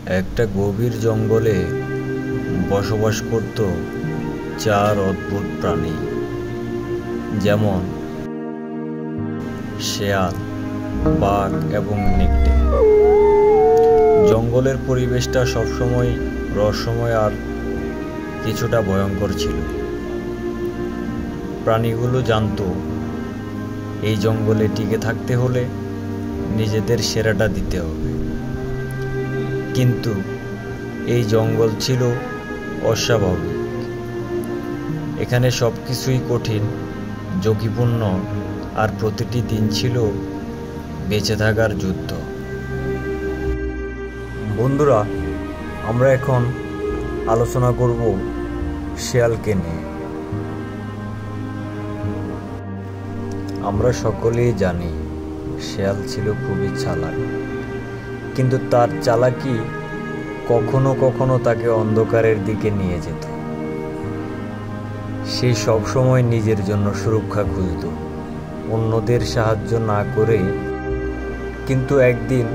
একটা গভীর জঙ্গলে বসবাস করত 4 অদ্ভুত প্রাণী, যেমন শেয়াল, বাঘ এবং নেকড়ে। জঙ্গলের পরিবেশটা সবসময় রহস্যময় আর কিছুটা ভয়ঙ্কর ছিল। প্রাণীগুলো জানতো এই জঙ্গলে টিকে থাকতে হলে নিজেদের সেরাটা দিতে হবে। কিন্তু এই জঙ্গল ছিল অস্বাভাবিক। এখানে সবকিছুই কঠিন, ঝুঁকিপূর্ণ, আর প্রতিটি দিন ছিল বেঁচে থাকার যুদ্ধ। বন্ধুরা, আমরা এখন আলোচনা করব শেয়ালকে নিয়ে। আমরা সকলেই জানি শেয়াল ছিল খুবই চালাক, কিন্তু তার চালাকি কখনো কখনো তাকে অন্ধকারের দিকে নিয়ে যেত। সে সবসময় নিজের জন্য সুরক্ষা খুঁজত, অন্যদের সাহায্য না করে। কিন্তু একদিন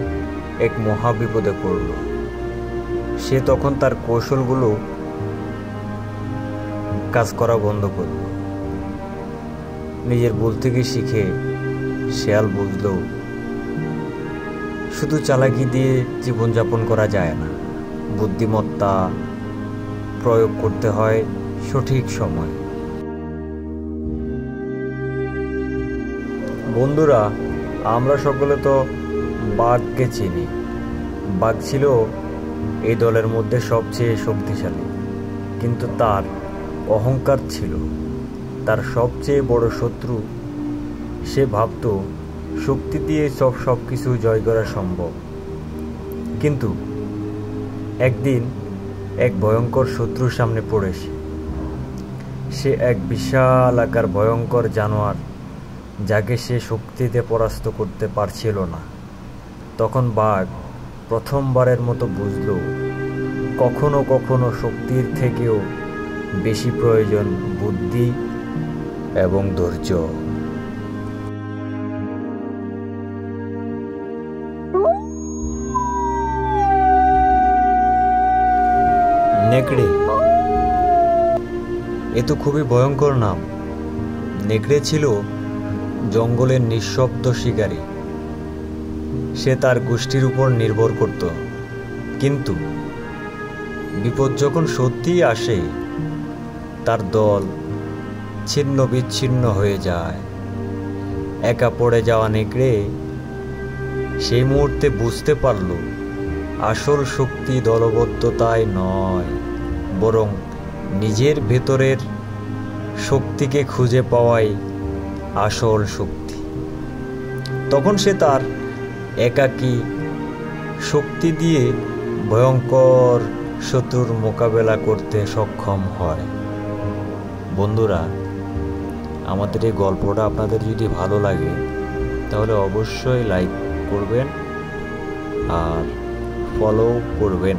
এক মহা বিপদে পড়ল। সে তখন তার কৌশলগুলো কাজ করা বন্ধ করল। নিজের ভুল থেকে শিখে শেয়াল বুঝল শুধু চালাকি দিয়ে জীবনযাপন করা যায় না, বুদ্ধিমত্তা প্রয়োগ করতে হয় সঠিক সময়। বন্ধুরা, আমরা সকলে তো বাঘকে চিনি। বাঘ ছিল এই দলের মধ্যে সবচেয়ে শক্তিশালী, কিন্তু তার অহংকার ছিল তার সবচেয়ে বড় শত্রু। সে ভাবত শক্তি দিয়ে সবকিছু জয় করা সম্ভব। কিন্তু একদিন এক ভয়ঙ্কর শত্রুর সামনে পড়েছে। সে এক বিশাল আকার ভয়ঙ্কর জানোয়ার, যাকে সে শক্তিতে পরাস্ত করতে পারছিল না। তখন বাঘ প্রথমবারের মতো বুঝল কখনো কখনো শক্তির থেকেও বেশি প্রয়োজন বুদ্ধি এবং ধৈর্য। নেকড়ে, এ তো খুবই ভয়ঙ্কর নাম। নেকড়ে ছিল জঙ্গলের নিঃশব্দ শিকারী। সে তার গোষ্ঠীর উপর নির্ভর করত, কিন্তু বিপদ যখন সত্যিই আসে তার দল ছিন্ন বিচ্ছিন্ন হয়ে যায়। একা পড়ে যাওয়া নেকড়ে সেই মুহূর্তে বুঝতে পারল আসল শক্তি দলবদ্ধতায় নয়, বরং নিজের ভেতরের শক্তিকে খুঁজে পাওয়াই আসল শক্তি। তখন সে তার একাকী শক্তি দিয়ে ভয়ঙ্কর শত্রুর মোকাবেলা করতে সক্ষম হয়। বন্ধুরা, আমাদের এই গল্পটা আপনাদের যদি ভালো লাগে তাহলে অবশ্যই লাইক করবেন আর ফলো করবেন।